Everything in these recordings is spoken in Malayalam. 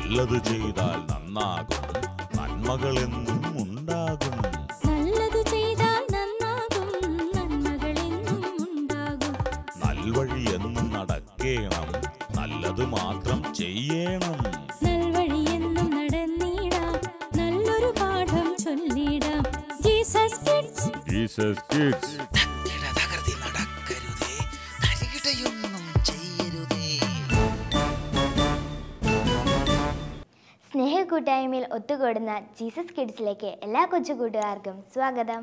നല്ലത് ചെയ്താൽ നന്നാകും, നന്മകളെന്നും ഉണ്ടാകും. നല്ലത് ചെയ്താൽ നന്നാകും, നന്മകളെന്നും ഉണ്ടാകും. നൽവഴി എന്നും നടക്കേണം, നല്ലത് മാത്രം ചെയ്യണം. നൽവഴി എന്നും നടന്നിടാം, നല്ലൊരു പാഠം ചൊല്ലിടാം. Jesus kids, Jesus kids. സ്നേഹക്കൂട്ടായ്മയിൽ ഒത്തുകൂടുന്ന ജീസസ് കിഡ്സിലേക്ക് എല്ലാ കൊച്ചു കൂട്ടുകാർക്കും സ്വാഗതം.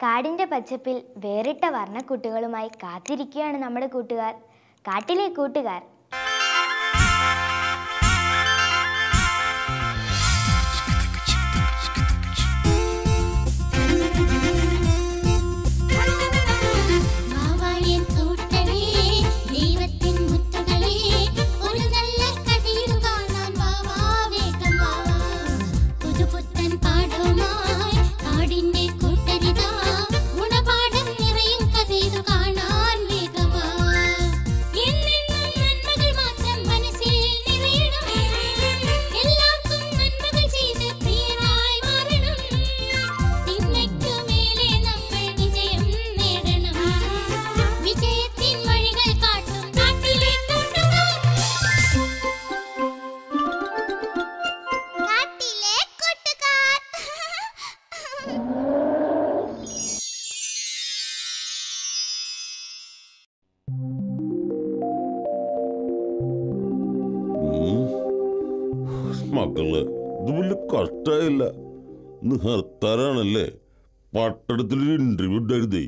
കാടിൻ്റെ പച്ചപ്പിൽ വേറിട്ട വർണ്ണക്കൂട്ടുകളുമായി കാത്തിരിക്കുകയാണ് നമ്മുടെ കൂട്ടുകാർ, കാട്ടിലെ കൂട്ടുകാർ. മക്കള് ഇത് വലിയ കഷ്ടായില്ല. ഇന്ന് ഹർത്താലാണല്ലേ, പട്ടണത്തിലൊരു ഇന്റർവ്യൂ ഉണ്ടായിരുന്നേ.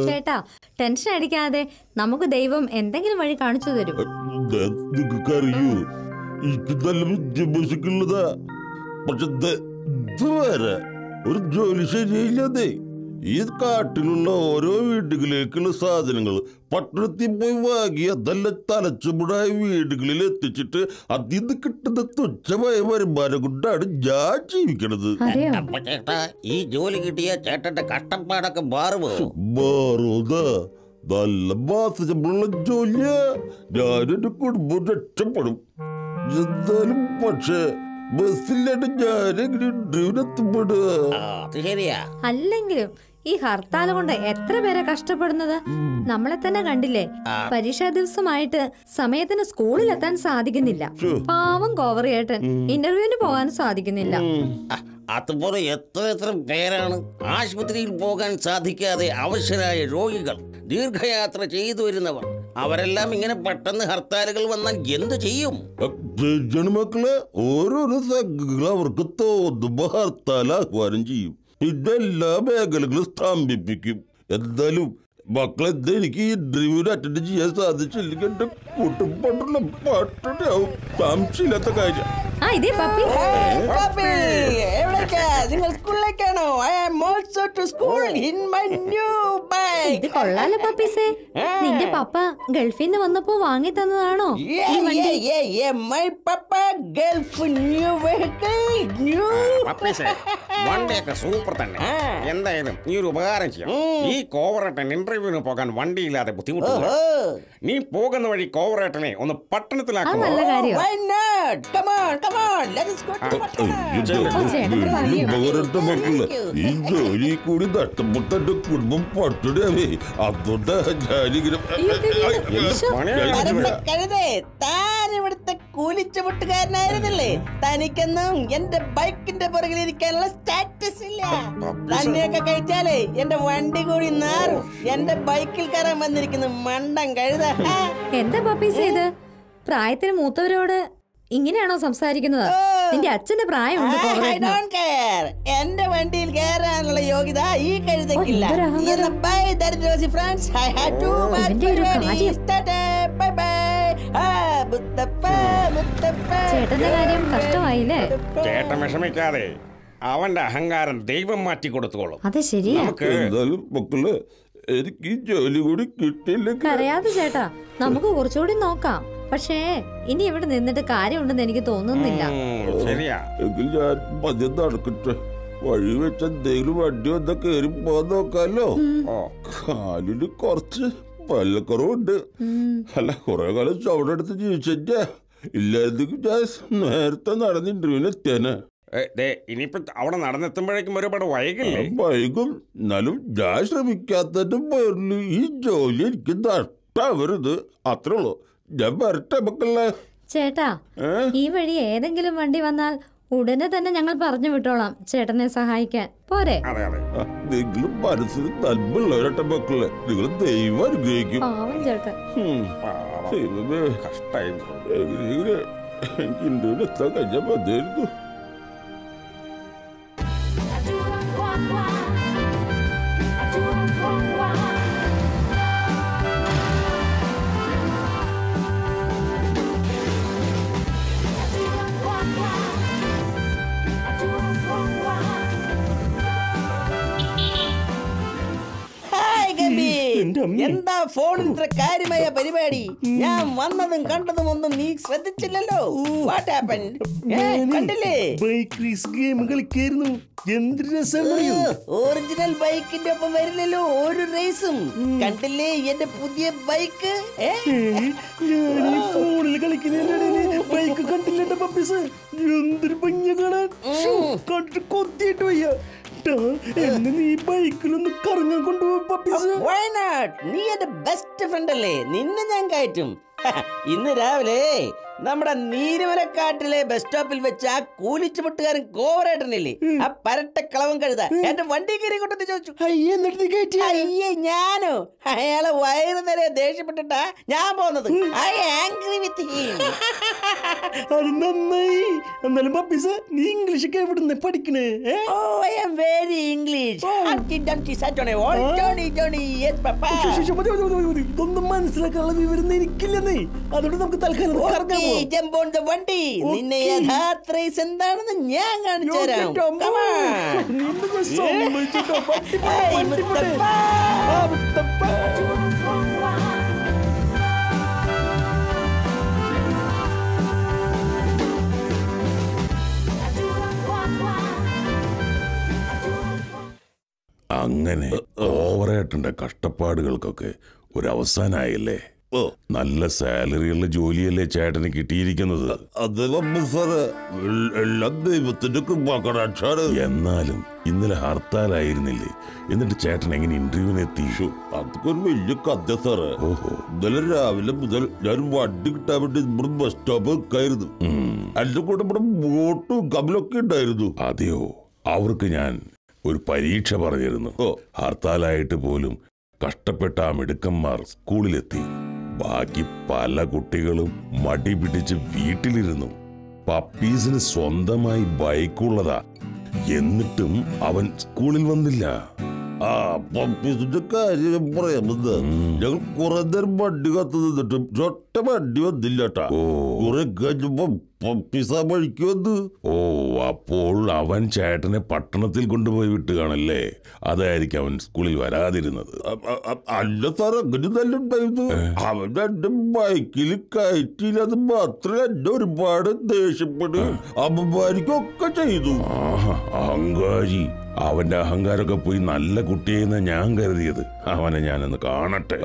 ചേട്ടാ ടെൻഷൻ അടിക്കാതെ, നമുക്ക് ദൈവം എന്തെങ്കിലും വഴി കാണിച്ചു തരും. നിങ്ങൾക്കറിയൂ, എനിക്ക് നല്ല വിദ്യാഭ്യാസമൊക്കെ ഉള്ളതാ, പക്ഷെ ഇതുവരെ ഒരു ജോലി ശരിയില്ലതേ. ഈ കാട്ടിലുള്ള ഓരോ വീടുകളിലേക്കുള്ള സാധനങ്ങൾ പട്ടണത്തിൽ പോയി വാങ്ങി അതെല്ലാം തലച്ചുമുടായ വീടുകളിൽ എത്തിച്ചിട്ട് അതിന്ന് കിട്ടുന്ന തുച്ഛമായ വരുമാനം കൊണ്ടാണ് ഞാൻ ജീവിക്കണത്. ചേട്ടാ, ഈ ജോലി കിട്ടിയ ചേട്ടന്റെ കഷ്ടപ്പാടൊക്കെ മാറുമോ? മാറൂതാ, നല്ല മാസമുള്ള ജോലിയാ. ഞാനെന്റെ കുടുംബം രക്ഷപ്പെടും. എന്തായാലും പക്ഷേ ബസ്സില്ലാണ്ട് ഞാനെങ്ങനെ ഇന്റർവ്യൂവിനെത്തുമ്പോഴാ? അല്ലെങ്കിലും ഈ ഹർത്താൽ കൊണ്ട് എത്ര പേരെ കഷ്ടപ്പെടുന്നത് നമ്മളെ തന്നെ കണ്ടില്ലേ. പരീക്ഷാ ദിവസമായിട്ട് സമയത്തിന് സ്കൂളിലെത്താൻ സാധിക്കുന്നില്ല. പാവം കോവറിയേട്ടൻ ഇന്റർവ്യൂവിന് പോകാൻ സാധിക്കുന്നില്ല. അതുപോലെ എത്ര പേരാണ് ആശുപത്രിയിൽ പോകാൻ സാധിക്കാതെ അവശരായ രോഗികൾ, ദീർഘയാത്ര ചെയ്തു വരുന്നവർ. അവരെല്ലാം ഇങ്ങനെ പെട്ടെന്ന് ഹർത്താലുകൾ വന്നാൽ എന്ത് ചെയ്യും? മക്കളെ, ഓരോരോ സംഘങ്ങൾ അവർക്ക് തോന്നുമ്പോ ഹർത്താൽ ആഹ്വാനം ചെയ്യും. ഇതെല്ലാ മേഖലകളും സ്തംഭിപ്പിക്കും. എന്തായാലും മക്കളെ, എനിക്ക് ഈ ഇന്റർവ്യൂവിന് അറ്റൻഡ് ചെയ്യാൻ സാധിച്ചില്ലെങ്കിൽ എന്റെ കുടുംബമുള്ള പട്ടണയാവും. സംശയമില്ലാത്ത കാര്യം. കൊള്ളാലോ പപ്പീസേ, നിന്റെ പപ്പ ഗൾഫിൽ നിന്ന് വന്നപ്പോ വാങ്ങി തന്നതാണോ? വണ്ടിയൊക്കെ സൂപ്പർ തന്നെ. എന്തായാലും നീ ഒരു ഉപകാരം ചെയ്യാം. ഈ കോവറേട്ടൻ ഇന്റർവ്യൂവിന് പോകാൻ വണ്ടിയില്ലാതെ ബുദ്ധിമുട്ടുണ്ട്. നീ പോകുന്ന വഴി കോവറേട്ടനെ ഒന്ന് പട്ടണത്തിലാക്കും. മക്കള്, ഈ ജോലി കൂടി നഷ്ടപ്പെട്ട എന്റെ കുടുംബം പട്ടണയാവേ. അതുകൊണ്ടാ ഞാനിങ്ങനെ താനിവിടുത്തെ കൂലിച്ചുമുട്ടുകാരനായിരുന്നില്ലേ? തനിക്കൊന്നും എന്റെ ബൈക്കിന്റെ പുറകിലിരിക്കാനുള്ള സ്റ്റാറ്റസ് ഇല്ല. തന്നെയൊക്കെ കഴിച്ചാലേ എന്റെ വണ്ടി കൂടി നാറും. എന്റെ ബൈക്കിൽ കയറാൻ വന്നിരിക്കുന്നു മണ്ടൻ കഴുത. എന്താ പപ്പീസ് ഇത്? പ്രായത്തിന് മൂത്തവരോട് ഇങ്ങനെയാണോ സംസാരിക്കുന്നത്? നിന്റെ അച്ഛന്റെ പ്രായമുണ്ട്. എന്റെ വണ്ടിയിൽ കയറാനുള്ള യോഗ്യത ഈ കഴുതക്കില്ല. ചേട്ടന്റെ കാര്യം കഷ്ടമായില്ലേ? ചേട്ടൻ വിഷമിക്കാതെ, അവന്റെ അഹങ്കാരം ദൈവം മാറ്റി കൊടുത്തോളും. അത് ശരി. മക്കള്, എനിക്ക് ഈ ജോലി കൂടി കിട്ടിയില്ലെങ്കിൽ അറിയാതെ ചേട്ടാ, നമുക്ക് കുറച്ചുകൂടി നോക്കാം. പക്ഷേ ഇനി ഇവിടെ നിന്നിട്ട് കാര്യമുണ്ടെന്ന് എനിക്ക് തോന്നുന്നില്ല. എങ്കിൽ ഞാൻ മദ്യം നടക്കട്ടെ. വഴി വെച്ച എന്തെങ്കിലും വണ്ടി വന്നാ കേറി പോകാൻ നോക്കാലോ. കാലിന് കുറച്ച് പല്ലക്കുറവുണ്ട്. അല്ല, കുറെ കാലം ചവിടെടുത്ത് ജീവിച്ചേ ഇല്ലായിരുന്നെങ്കിൽ ഞാൻ നേരത്തെ നടന്ന് ഇന്റർവ്യൂവിന് എത്തിയാനെ. ഇനിയിപ്പോ അവിടെ നടന്നെത്തുമ്പോഴേക്കും ഒരുപാട് വൈകില്ലേ? വൈകും, എന്നാലും ഞാൻ ശ്രമിക്കാത്തതിന്റെ പേരിൽ ഈ ജോലി എനിക്ക് നഷ്ടവരുത്, അത്രേ ഉള്ളൂ. ഞാൻ വരട്ടെ മക്കളെ. ചേട്ടാ, ഈ വഴി ഏതെങ്കിലും വണ്ടി വന്നാൽ ഉടനെ തന്നെ ഞങ്ങൾ പറഞ്ഞു വിട്ടോളാം ചേട്ടനെ സഹായിക്കാൻ. പോരെ? നിങ്ങൾ മനസ്സിന് നന്മയുള്ളവരട്ടെ മക്കളെ. നിങ്ങൾ ദൈവം അനുഗ്രഹിക്കും. പാവം ചേട്ടൻ. കഷ്ടായി. എനിക്ക് ഇന്റർവ്യൂവിൽ എത്താൻ കഴിഞ്ഞാൽ മതിയായിരുന്നു. എന്താ ഫോണിൽ ഇത്ര കാര്യമായ പരിപാടി? ഞാൻ വന്നതും കണ്ടതും ഒന്നും നീ ശ്രദ്ധിച്ചില്ലല്ലോ. What happened? കണ്ടില്ലേ? ബൈക്ക് റേസ് ഗെയിം കളിക്കായിരുന്നു. എന്ത് രസമാണ്. ഒറിജിനൽ ബൈക്കിന്റെ ഒപ്പം വരില്ലല്ലോ ഒരു റേസും. കണ്ടില്ലേ എന്റെ പുതിയ ബൈക്ക്? ഞാൻ ഫോണിൽ കളിക്കുന്ന ബൈക്ക് കണ്ടില്ല പപ്പീസ്. എന്തൊരു ഭംഗി കാണാൻ. കണ്ടിട്ട് കൊത്തിയിട്ട് വയ്യ. നീ ബൈക്കിലൊന്ന് കറങ്ങാൻ കൊണ്ടുപോകും പപ്പീസ്. Why not? നീ എന്റെ ബെസ്റ്റ് ഫ്രണ്ട് അല്ലേ, നിന്നെ ഞാൻ കയറ്റും. ഇന്ന് രാവിലെ നമ്മുടെ നീരുമലക്കാട്ടിലെ ബസ് സ്റ്റോപ്പിൽ വെച്ച് ആ കൂലിച്ചുമുട്ടുകാരൻ കോവറേട്ടനില്ലേ, ആ പരട്ടക്കളവൻ കഴുത എന്റെ വണ്ടി കയറി കൊണ്ടെന്ന് ചോദിച്ചു. അയ്യേ ഞാനോ? അയാളെ വയറ് നേരെ ദേഷ്യപ്പെട്ടിട്ടാ ഞാൻ പോകുന്നത്. I angry with him. അത് നന്നായി. എന്നാലും പപ്പീസ്, നീ ഇംഗ്ലീഷ് ഒക്കെ എവിടുന്ന് പഠിക്കണേ? I am very English. ഇതൊന്നും മനസ്സിലാക്കാനുള്ള വിവരം എനിക്കില്ലെന്നേ. അതുകൊണ്ട് നമുക്ക് തൽക്കാലം വണ്ടി നിന്നെ യഥാർത്ഥ റേസ് എന്താണെന്ന് ഞാൻ കാണിച്ചു തരാം. അങ്ങനെ ഓവറേട്ടന്റെ കഷ്ടപ്പാടുകൾക്കൊക്കെ ഒരു അവസാനായില്ലേ? നല്ല സാലറിയുള്ള ജോലിയല്ലേ ചേട്ടന് കിട്ടിയിരിക്കുന്നത്. എന്നാലും ഇന്നലെ ഹർത്താലായിരുന്നില്ലേ? എന്നിട്ട് ചേട്ടൻ എങ്ങനെ ഇന്റർവ്യൂവിന് എത്തി? അതൊക്കെ ഒരു വലിയ കഥ സാറ്. ഓഹോ, ഇന്നലെ രാവിലെ മുതൽ ഞാൻ വണ്ടി കിട്ടാൻ വേണ്ടി ഇവിടെ ബസ് സ്റ്റോപ്പ് വെക്കായിരുന്നു. എന്റെ കൂടെ ഇവിടെ ബോട്ടും കമലൊക്കെ ഉണ്ടായിരുന്നു. അതെയോ? അവർക്ക് ഞാൻ ഒരു പരീക്ഷ പറഞ്ഞിരുന്നു. ഹർത്താലായിട്ട് പോലും കഷ്ടപ്പെട്ട ആ മിടുക്കന്മാർ സ്കൂളിലെത്തി. ബാക്കി പല കുട്ടികളും മടി പിടിച്ച് വീട്ടിലിരുന്നു. പപ്പീസിന് സ്വന്തമായി ബൈക്കുള്ളതാ, എന്നിട്ടും അവൻ സ്കൂളിൽ വന്നില്ല. ആ പപ്പീസിന്റെ കാര്യം പറയാമെന്ന് ഞങ്ങൾ കുറെ നേരം വണ്ടി കത്ത് നിന്നിട്ടും ഒറ്റ വണ്ടി വന്നില്ലട്ടാ. കുറെ കഴിഞ്ഞപ്പോ പപ്പീസ വഴിക്ക് വന്ന്. ഓ, അപ്പോൾ അവൻ ചേട്ടനെ പട്ടണത്തിൽ കൊണ്ടുപോയി വിട്ട് കാണല്ലേ? അതായിരിക്കും അവൻ സ്കൂളിൽ വരാതിരുന്നത്. അല്ല സാർ, അങ്ങനെ നല്ല ഉണ്ടായിരുന്നു. അവൻ എന്റെ ബൈക്കിൽ കയറ്റിയില്ലത് മാത്രമേ എന്നെ ഒരുപാട് ദേഷ്യപ്പെടും അമ്മമാരിക്കൊക്കെ ചെയ്തു. അഹങ്കാരി. അവന്റെ അഹങ്കാരമൊക്കെ പോയി നല്ല കുട്ടിയെന്ന് ഞാൻ കരുതിയത്. അവനെ ഞാനൊന്ന് കാണട്ടെ.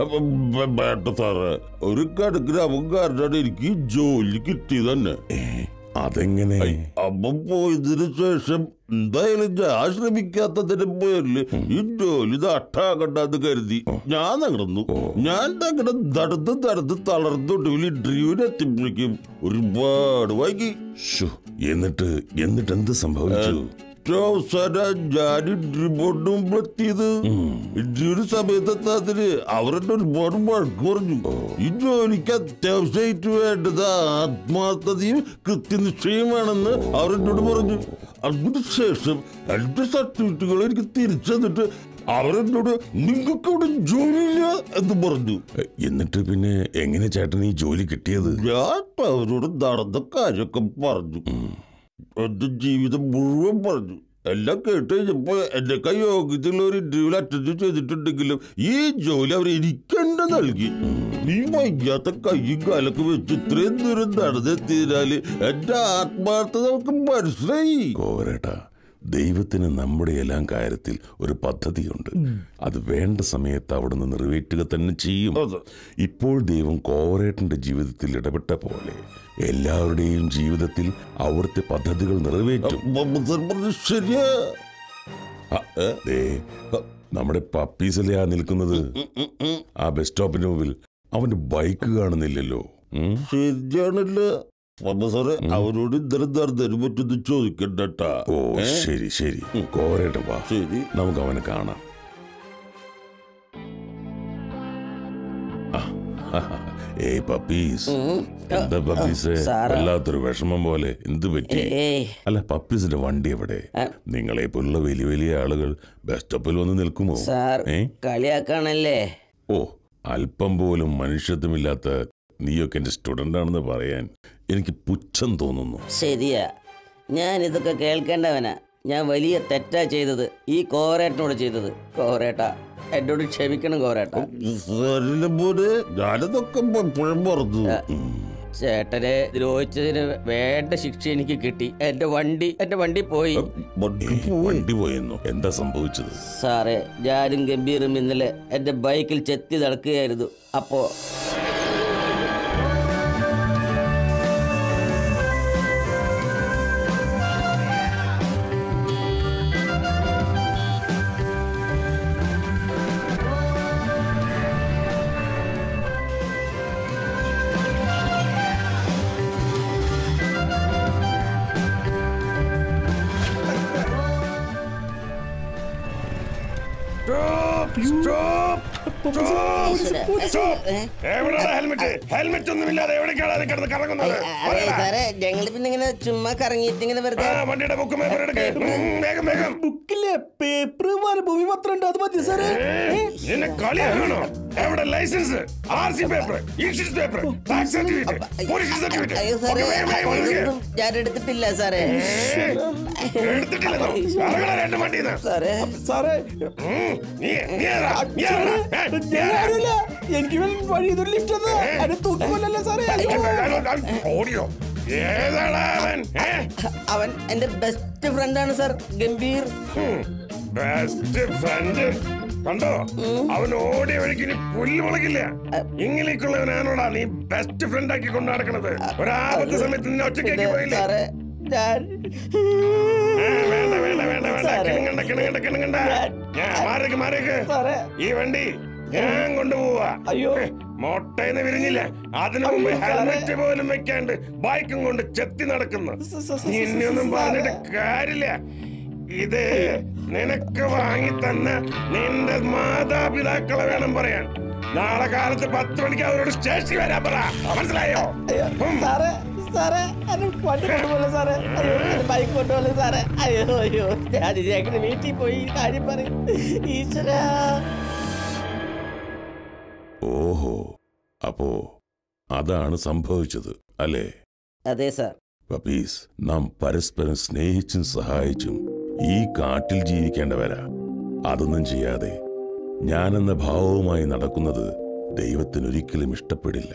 വേണ്ട സാറ്, ഒരു കണക്കിന് അവൻ കാരണമാണ് എനിക്ക് ജോലി കിട്ടിയത് തന്നെ. അതെങ്ങനെ? അമ്മ പോയതിനു ശേഷം എന്തായാലും ഞാൻ ശ്രമിക്കാത്തതിന്റെ പേരില് ഈ ജോലി നഷ്ടാകണ്ടെന്ന് കരുതി ഞാൻ നടന്നു. ഞാൻ അങ്ങനെ നടന്ന് തളർന്നൊടുവിൽ ഇന്റർവ്യൂവിന് എത്തിയപ്പോഴേക്കും ഒരുപാട് വൈകി. എന്നിട്ട് എന്ത് സംഭവിച്ചു? ഞാൻ ഇന്റർവ്യൂ എത്തിയത്. ഇന്റർവ്യൂവിന് സമയത്തെത്താതിന് അവരുടെ ഒരുപാട് വഴക്ക് പറഞ്ഞു. ഈ ജോലിക്ക് അത്യാവശ്യമായിട്ട് വേണ്ടത് ആത്മാർത്ഥതയും കൃത്യനിശ്ചയമാണെന്ന് അവർ എന്നോട് പറഞ്ഞു. അതിനുശേഷം എന്റെ സർട്ടിഫിക്കറ്റുകൾ എനിക്ക് തിരിച്ചു തന്നിട്ട് അവരെന്നോട് നിങ്ങൾക്ക് ഇവിടെ ജോലിയില്ല എന്ന് പറഞ്ഞു. എന്നിട്ട് പിന്നെ എങ്ങനെ ചേട്ടൻ ഈ ജോലി കിട്ടിയത്? ഞാൻ അവരോട് നടന്ന കാര്യമൊക്കെ പറഞ്ഞു. എന്റെ ജീവിതം മുഴുവൻ പറഞ്ഞു. എല്ലാം കേട്ട് കഴിഞ്ഞപ്പോ എന്നെക്കാൾ യോഗ്യതയുള്ള ഒരു ഇന്റർവ്യൂവിൽ അറ്റൻഡ് ചെയ്തിട്ടുണ്ടെങ്കിലും ഈ ജോലി അവർ എനിക്കെന്നെ നൽകി. നീ വയ്യാത്ത കയ്യും കാലൊക്കെ വെച്ച് ഇത്രയും ദൂരം നടന്നെത്തിയതിനാല് എന്റെ ആത്മാർത്ഥത നമുക്ക് മനസ്സിലായി. കോവരേട്ടാ, ദൈവത്തിന് നമ്മുടെ എല്ലാം കാര്യത്തിൽ ഒരു പദ്ധതിയുണ്ട്. അത് വേണ്ട സമയത്ത് അവിടുന്ന് നിറവേറ്റുക തന്നെ ചെയ്യും. ഇപ്പോൾ ദൈവം കോവറേട്ടന്റെ ജീവിതത്തിൽ ഇടപെട്ട പോലെ എല്ലാവരുടെയും ജീവിതത്തിൽ അവിടുത്തെ പദ്ധതികൾ നിറവേറ്റും. ശരിയാ. നമ്മുടെ പപ്പീസല്ലേ നിൽക്കുന്നത് ആ ബസ് സ്റ്റോപ്പിന് മുമ്പിൽ. അവന്റെ ബൈക്ക് കാണുന്നില്ലല്ലോ. ശരിയാണല്ലോ സാറേ, അവരോട് ഇന്നലെ പറ്റുന്ന ചോദിക്കണ്ടാ. ഓ ശരി ശരി, കോവറേട്ടൻ വാ, ശരി നമുക്ക് അവനെ കാണാം. ഏയ് പപ്പീസ്, എന്താ പപ്പീസ് വല്ലാത്തൊരു വിഷമം പോലെ? എന്ത് പറ്റി? അല്ല പപ്പീസിന്റെ വണ്ടി എവിടെ? നിങ്ങളെ പോലുള്ള വലിയ വലിയ ആളുകൾ ബസ് സ്റ്റോപ്പിൽ വന്ന് നിൽക്കുമോ? കളിയാക്കാണല്ലേ? ഓ, അല്പം പോലും മനുഷ്യത്വമില്ലാത്ത നീയൊക്കെ എന്റെ സ്റ്റുഡന്റ് ആണെന്ന് പറയാൻ എനിക്ക് പുച്ഛം തോന്നുന്നു. ശരിയാ, ഞാൻ ഇതൊക്കെ കേൾക്കേണ്ടവനാ. ഞാൻ വലിയ തെറ്റാ ചെയ്തത്, ഈ കോവറേട്ടനോട് ചെയ്തത്. കോവറേട്ട, എന്നോട് ക്ഷമിക്കണം കോവറേട്ട. ഞാനതൊക്കെ മറന്നു. ചേട്ടനെ ദ്രോഹിച്ചതിന് വേണ്ട ശിക്ഷ എനിക്ക് കിട്ടി. എന്റെ വണ്ടി പോയി. വണ്ടി പോയെന്നോ? എന്താ സംഭവിച്ചത്? സാറേ, ഞാനും ഗംഭീറും ഇന്നലെ എന്റെ ബൈക്കിൽ ചെത്തി നടക്കുകയായിരുന്നു. അപ്പോ സാറേ, ഞങ്ങൾ പിന്നെ ഇങ്ങനെ ചുമ്മാ കറങ്ങിയിട്ട് ഇങ്ങനെ വെറുതെ ബുക്കിലെ പേപ്പർ ഭൂമി പത്രം ഉണ്ട്, അത് മതി സാറേ. ഞാൻ എടുത്തിട്ടില്ല സാറേ. സാറേ സാറേ എനിക്ക് വഴി ലിഫ്റ്റ് തൂക്കുമല്ലോ സാറേ. അവൻ എന്റെ ബെസ്റ്റ് ഫ്രണ്ടാണ് സാർ, ഗംഭീർ. ബെസ്റ്റ് ഫ്രണ്ട് കണ്ടോ? അവൻ ഓടിയ വഴിക്ക് പുല്ല് മുളകില്ല. ഇങ്ങനെയൊക്കെയുള്ളവനാണോടാ നീ ബെസ്റ്റ് ഫ്രണ്ട് ആക്കി കൊണ്ടു നടക്കണത്? ഒരാപത്ത് സമയത്ത് നിന്നെ ഒറ്റയ്ക്കാക്കി പോയില്ലേ? ഈ വണ്ടി ഞാൻ കൊണ്ടുപോവാ. അയ്യോ, മൊട്ടയെന്ന് വിരിഞ്ഞില്ല. അതിനു മുമ്പ് ഹെൽമെറ്റ് പോലും വെക്കാണ്ട് ബൈക്കും കൊണ്ട് ചെത്തി നടക്കുന്നു. നിന്നൊന്നും പറഞ്ഞിട്ട് കാര്യമില്ല. ഇത് നിനക്ക് വാങ്ങി തന്ന നിന്റെ മാതാപിതാക്കളെ വേണം പറയാൻ. നാളെ കാലത്ത് 10 മണിക്ക് അവരോട് സ്റ്റേഷനിൽ വരാൻ പറ, മനസ്സിലായോ? സാറേ, വണ്ടി കൊണ്ടുപോലെ സാറേ. അയ്യോ, ബൈക്ക് കൊണ്ടുപോലെ സാറേ. അയ്യോ, ഞാൻ വീട്ടിൽ പോയി കാര്യം പറയും. ഈശ്വരാ. ഓഹോ, അപ്പോ അതാണ് സംഭവിച്ചത് അല്ലേ? അതെ സാർ. പപ്പീസ്, നാം പരസ്പരം സ്നേഹിച്ചും സഹായിച്ചും ഈ കാട്ടിൽ ജീവിക്കേണ്ടവരാ. അതൊന്നും ചെയ്യാതെ ഞാനെന്ന ഭാവവുമായി നടക്കുന്നത് ദൈവത്തിനൊരിക്കലും ഇഷ്ടപ്പെടില്ല.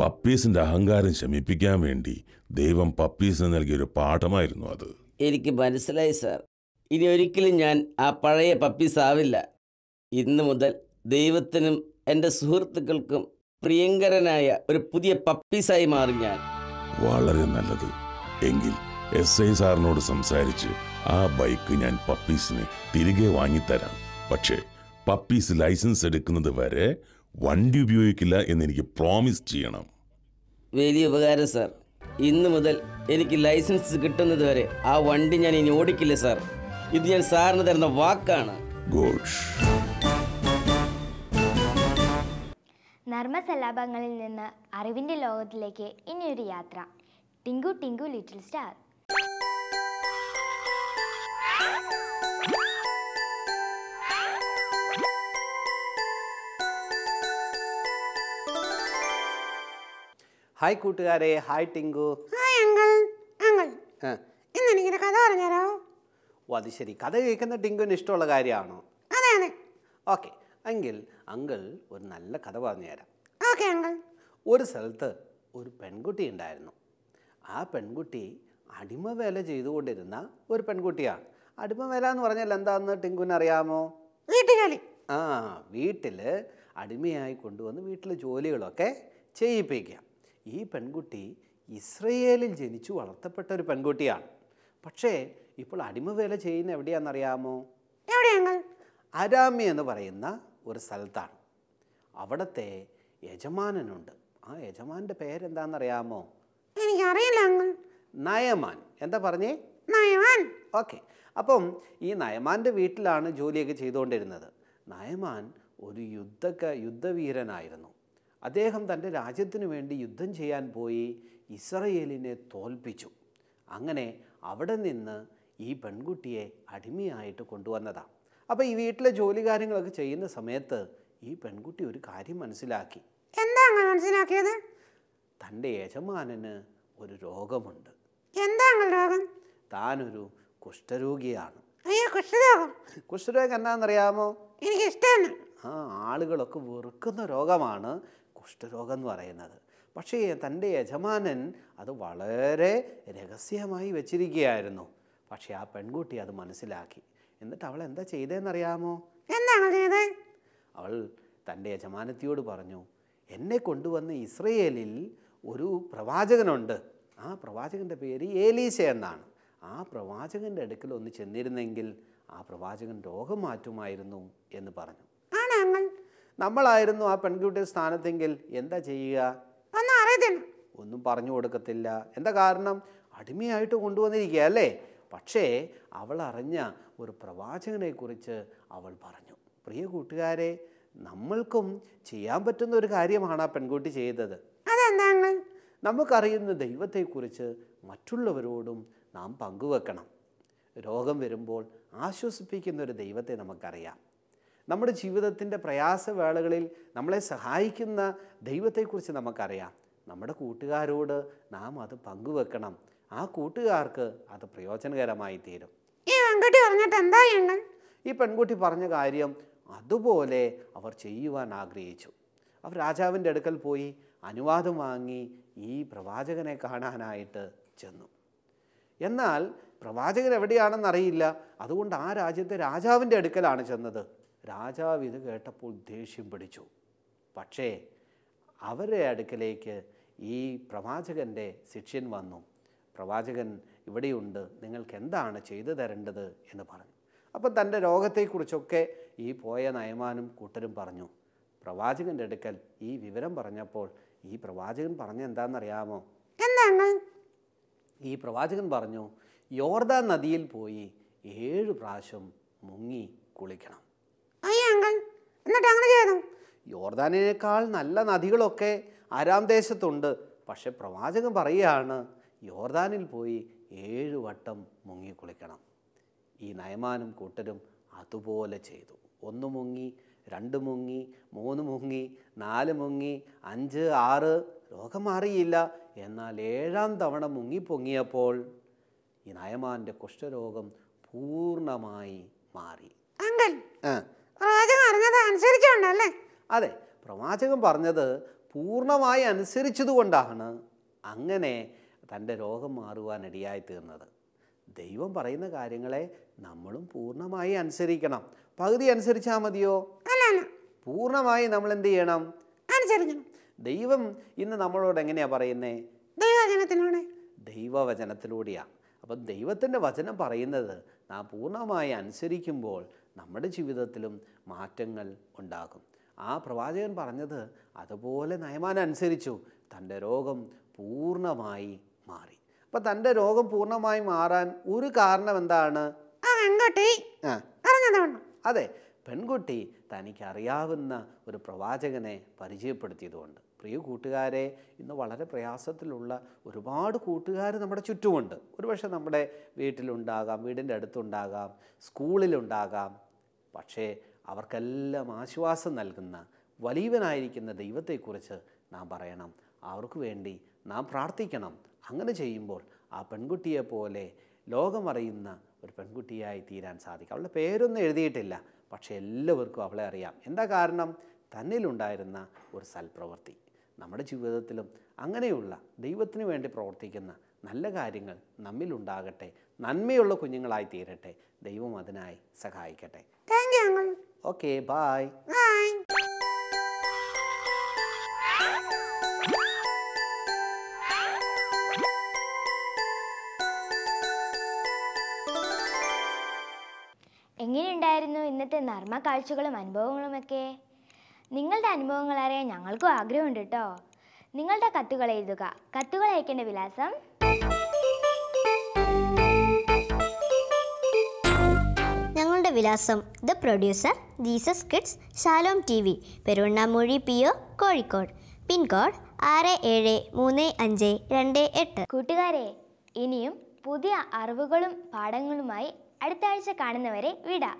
പപ്പീസിന്റെ അഹങ്കാരം ശമിപ്പിക്കാൻ വേണ്ടി ദൈവം പപ്പീസിന് നൽകിയൊരു പാഠമായിരുന്നു അത്. എനിക്ക് മനസ്സിലായി സാർ. ഇനി ഒരിക്കലും ഞാൻ ആ പഴയ പപ്പീസ് ആവില്ല. ഇന്നു മുതൽ ദൈവത്തിനും എൻ്റെ സുഹൃത്തുക്കൾക്കും പ്രിയങ്കരനായ ഒരു പുതിയ പപ്പീസായി മാറി ഞാൻ. വളരെ നല്ലത്. എങ്കിൽ SI സാറിനോട് സംസാരിച്ച് ആ ബൈക്ക് ഞാൻ പപ്പീസിന് തിരികെ വാങ്ങിത്തരാം. പക്ഷേ പപ്പീസ് ലൈസൻസ് എടുക്കുന്നത് വരെ വണ്ടി ഉപയോഗിക്കില്ല എന്നെനിക്ക് പ്രോമിസ് ചെയ്യണം. വലിയ ഉപകാരം സാർ. ഇന്നു മുതൽ എനിക്ക് ലൈസൻസ് കിട്ടുന്നത് വരെ ആ വണ്ടി ഞാൻ ഇനി ഓടിക്കില്ല സാർ. ഇത് ഞാൻ സാറിന് തരുന്ന വാക്കാണ്. ഗുഡ്. നർമ്മസല്ലാപങ്ങളിൽ നിന്ന് അറിവിൻ്റെ ലോകത്തിലേക്ക് ഇനിയൊരു യാത്ര. Tinku Tinku little star. Hi കൂട്ടുകാരെ. ഹായ് ടിങ്കു. Hi uncle. ഇന്ന് എനിക്കൊരു കഥ പറഞ്ഞുതരോ? ഓ, അത് ശരി. കഥ കേൾക്കുന്ന ടിങ്കുവിന് ഇഷ്ടമുള്ള കാര്യമാണോ? അതെ അതെ. ഓക്കെ, എങ്കിൽ അങ്കിൾ ഒരു നല്ല കഥ പറഞ്ഞു തരാം. Okay uncle. ഒരു സ്ഥലത്ത് ഒരു പെൺകുട്ടി ഉണ്ടായിരുന്നു. ആ പെൺകുട്ടി അടിമ വേല ചെയ്തുകൊണ്ടിരുന്ന ഒരു പെൺകുട്ടിയാണ്. അടിമ വേല എന്ന് പറഞ്ഞാൽ എന്താന്ന് ടിങ്കുവിന് അറിയാമോ? വീട്ടുജോലി. ആ, വീട്ടിൽ അടിമയായി കൊണ്ടുവന്ന് വീട്ടിലെ ജോലികളൊക്കെ ചെയ്യിപ്പിക്കാം. ഈ പെൺകുട്ടി ഇസ്രയേലിൽ ജനിച്ചു വളർത്തപ്പെട്ട ഒരു പെൺകുട്ടിയാണ്. പക്ഷേ ഇപ്പോൾ അടിമ വേല ചെയ്യുന്ന എവിടെയാണെന്നറിയാമോ? അരാമ്യ എന്ന് പറയുന്ന ഒരു സ്ഥലത്താണ്. അവിടുത്തെ യജമാനനുണ്ട്. ആ യജമാൻ്റെ പേരെന്താണെന്നറിയാമോ? എനിക്കറിയില്ല. നയമാൻ. എന്താ പറഞ്ഞേ? നയമാൻ. ഓക്കെ. അപ്പം ഈ നയമാൻ്റെ വീട്ടിലാണ് ജോലിയൊക്കെ ചെയ്തുകൊണ്ടിരുന്നത്. നയമാൻ ഒരു യുദ്ധവീരനായിരുന്നു. അദ്ദേഹം തൻ്റെ രാജ്യത്തിന് വേണ്ടി യുദ്ധം ചെയ്യാൻ പോയി ഇസ്രയേലിനെ തോൽപ്പിച്ചു. അങ്ങനെ അവിടെ നിന്ന് ഈ പെൺകുട്ടിയെ അടിമയായിട്ട് കൊണ്ടുവന്നതാണ്. അപ്പോൾ ഈ വീട്ടിലെ ജോലി കാര്യങ്ങളൊക്കെ ചെയ്യുന്ന സമയത്ത് ഈ പെൺകുട്ടി ഒരു കാര്യം മനസ്സിലാക്കി. എന്താ മനസ്സിലാക്കിയത്? തൻ്റെ യജമാനന് ഒരു രോഗമുണ്ട്. എന്താ രോഗം? താനൊരു കുഷ്ഠരോഗിയാണ്. അയ്യോ, കുഷ്ഠരോഗം. കുഷ്ഠരോഗം എന്താണെന്നറിയാമോ? എനിക്ക് ഇഷ്ടമാണ്. ആളുകളൊക്കെ വെറുക്കുന്ന രോഗമാണ് കുഷ്ഠരോഗം എന്ന് പറയുന്നത്. പക്ഷേ തൻ്റെ യജമാനൻ അത് വളരെ രഹസ്യമായി വെച്ചിരിക്കുകയായിരുന്നു. പക്ഷേ ആ പെൺകുട്ടി അത് മനസ്സിലാക്കി. എന്നിട്ട് അവൾ എന്താ ചെയ്തതെന്നറിയാമോ? എന്താണ് ചെയ്തത്? അവൾ തൻ്റെ യജമാനത്തിയോട് പറഞ്ഞു, എന്നെ കൊണ്ടുവന്ന് ഇസ്രയേലിൽ ഒരു പ്രവാചകനുണ്ട്. ആ പ്രവാചകൻ്റെ പേര് ഏലീശ എന്നാണ്. ആ പ്രവാചകൻ്റെ അടുക്കൽ ഒന്ന് ചെന്നിരുന്നെങ്കിൽ ആ പ്രവാചകൻ രോഗം മാറ്റുമായിരുന്നു എന്ന് പറഞ്ഞു. നമ്മളായിരുന്നു ആ പെൺകുട്ടിയുടെ സ്ഥാനത്തെങ്കിൽ എന്താ ചെയ്യുക? ഒന്നും പറഞ്ഞു കൊടുക്കത്തില്ല. എന്താ കാരണം? അടിമയായിട്ട് കൊണ്ടുവന്നിരിക്കുക അല്ലേ? പക്ഷേ അവൾ അറിഞ്ഞ ഒരു പ്രവാചകനെക്കുറിച്ച് അവൾ പറഞ്ഞു. പ്രിയ കൂട്ടുകാരെ, നമ്മൾക്കും ചെയ്യാൻ പറ്റുന്ന ഒരു കാര്യമാണ് ആ പെൺകുട്ടി ചെയ്തത്. നമുക്കറിയുന്ന ദൈവത്തെക്കുറിച്ച് മറ്റുള്ളവരോടും നാം പങ്കുവെക്കണം. രോഗം വരുമ്പോൾ ആശ്വസിപ്പിക്കുന്ന ഒരു ദൈവത്തെ നമുക്കറിയാം. നമ്മുടെ ജീവിതത്തിൻ്റെ പ്രയാസവേളകളിൽ നമ്മളെ സഹായിക്കുന്ന ദൈവത്തെക്കുറിച്ച് നമുക്കറിയാം. നമ്മുടെ കൂട്ടുകാരോട് നാം അത് പങ്കുവെക്കണം. ആ കൂട്ടുകാർക്ക് അത് പ്രയോജനകരമായി തീരും. ഈ പെൺകുട്ടി പറഞ്ഞ കാര്യം അതുപോലെ അവർ ചെയ്യുവാൻ ആഗ്രഹിച്ചു. അവർ രാജാവിൻ്റെ അടുക്കൽ പോയി അനുവാദം വാങ്ങി ഈ പ്രവാചകനെ കാണാനായിട്ട് ചെന്നു. എന്നാൽ പ്രവാചകൻ എവിടെയാണെന്നറിയില്ല. അതുകൊണ്ട് ആ രാജ്യത്തെ രാജാവിൻ്റെ അടുക്കലാണ് ചെന്നത്. രാജാവ് ഇത് കേട്ടപ്പോൾ ദേഷ്യം പിടിച്ചു. പക്ഷേ അവരുടെ അടുക്കലേക്ക് ഈ പ്രവാചകൻ്റെ ശിഷ്യൻ വന്നു. പ്രവാചകൻ ഇവിടെയുണ്ട്, നിങ്ങൾക്ക് എന്താണ് ചെയ്തു തരേണ്ടത് എന്ന് പറഞ്ഞു. അപ്പം തൻ്റെ രോഗത്തെക്കുറിച്ചൊക്കെ ഈ പോയ നയമാനും കൂട്ടരും പറഞ്ഞു. പ്രവാചകൻ്റെ അടുക്കൽ ഈ വിവരം പറഞ്ഞപ്പോൾ ഈ പ്രവാചകൻ പറഞ്ഞ എന്താണെന്നറിയാമോ? ഈ പ്രവാചകൻ പറഞ്ഞു, യോർദാൻ നദിയിൽ പോയി 7 പ്രാവശ്യം മുങ്ങി കുളിക്കണം. യോർദാനിനേക്കാൾ നല്ല നദികളൊക്കെ ആരാം ദേശത്തുണ്ട്. പക്ഷെ പ്രവാചകൻ പറയുകയാണ്, യോർദാനിൽ പോയി 7 വട്ടം മുങ്ങി കുളിക്കണം. ഈ നയമാനും കൂട്ടരും അതുപോലെ ചെയ്തു. 1 മുങ്ങി, 2 മുങ്ങി, 3 മുങ്ങി, 4 മുങ്ങി, 5, 6. രോഗം മാറിയില്ല. എന്നാൽ 7ാം തവണ മുങ്ങിപ്പൊങ്ങിയപ്പോൾ ഈ നയമാൻ്റെ കുഷ്ഠരോഗം പൂർണ്ണമായി മാറി. അതെ, പ്രവാചകൻ പറഞ്ഞത് പൂർണ്ണമായി അനുസരിച്ചതുകൊണ്ടാണ് അങ്ങനെ തൻ്റെ രോഗം മാറുവാൻ ഇടയായി തീർന്നത്. ദൈവം പറയുന്ന കാര്യങ്ങളെ നമ്മളും പൂർണ്ണമായി അനുസരിക്കണം. പകുതി അനുസരിച്ചാൽ മതിയോ? പൂർണ്ണമായി നമ്മൾ എന്ത് ചെയ്യണം? അനുസരിക്കണം. ദൈവം ഇന്ന് നമ്മളോട് എങ്ങനെയാണ് പറയുന്നത്? ദൈവവചനത്തിലൂടെയാണ്. അപ്പം ദൈവത്തിൻ്റെ വചനം പറയുന്നത് നാം പൂർണ്ണമായി അനുസരിക്കുമ്പോൾ നമ്മുടെ ജീവിതത്തിലും മാറ്റങ്ങൾ ഉണ്ടാകും. ആ പ്രവാചകൻ പറഞ്ഞത് അതുപോലെ നയമാൻ അനുസരിച്ചു. തൻ്റെ രോഗം പൂർണ്ണമായി മാറി. അപ്പം തൻ്റെ രോഗം പൂർണ്ണമായി മാറാൻ ഒരു കാരണം എന്താണ്? അതെ, പെൺകുട്ടി തനിക്കറിയാവുന്ന ഒരു പ്രവാചകനെ പരിചയപ്പെടുത്തിയതുകൊണ്ട്. പ്രിയ കൂട്ടുകാരെ, ഇന്ന് വളരെ പ്രയാസത്തിലുള്ള ഒരുപാട് കൂട്ടുകാർ നമ്മുടെ ചുറ്റുമുണ്ട്. ഒരുപക്ഷെ നമ്മുടെ വീട്ടിലുണ്ടാകാം, വീടിൻ്റെ അടുത്തുണ്ടാകാം, സ്കൂളിലുണ്ടാകാം. പക്ഷേ അവർക്കെല്ലാം ആശ്വാസം നൽകുന്ന വലിയവനായിരിക്കുന്ന ദൈവത്തെക്കുറിച്ച് നാം പറയണം. അവർക്ക് വേണ്ടി നാം പ്രാർത്ഥിക്കണം. അങ്ങനെ ചെയ്യുമ്പോൾ ആ പെൺകുട്ടിയെപ്പോലെ ലോകമറിയുന്ന ഒരു പെൺകുട്ടിയായി തീരാൻ സാധിക്കും. അവളുടെ പേരൊന്നും എഴുതിയിട്ടില്ല, പക്ഷേ എല്ലാവർക്കും അവളെ അറിയാം. എന്താ കാരണം? തന്നിലുണ്ടായിരുന്ന ഒരു സൽപ്രവൃത്തി. നമ്മുടെ ജീവിതത്തിലും അങ്ങനെയുള്ള ദൈവത്തിന് വേണ്ടി പ്രവർത്തിക്കുന്ന നല്ല കാര്യങ്ങൾ നമ്മിലുണ്ടാകട്ടെ, നന്മയുള്ള കുഞ്ഞുങ്ങളായി തീരട്ടെ. ദൈവം അതിനായി സഹായിക്കട്ടെ. Thank you uncle. Okay, bye. Bye. എങ്ങനെയുണ്ടായിരുന്നു ഇന്നത്തെ നർമ്മ കാഴ്ചകളും അനുഭവങ്ങളുമൊക്കെ? നിങ്ങളുടെ അനുഭവങ്ങൾ അറിയാൻ ഞങ്ങൾക്കും ആഗ്രഹമുണ്ട് കേട്ടോ. നിങ്ങളുടെ കത്തുകൾ എഴുതുക. കത്തുകൾ അയക്കേണ്ട വിലാസം ഞങ്ങളുടെ വിലാസം: the producer, Jesus kids, Shalom TV, Peruvannamuzhi PO, Kozhikode. Pincode 673528. കൂട്ടുകാരെ, ഇനിയും പുതിയ അറിവുകളും പാഠങ്ങളുമായി അടുത്ത ആഴ്ച കാണുന്നവരെ വിടാം.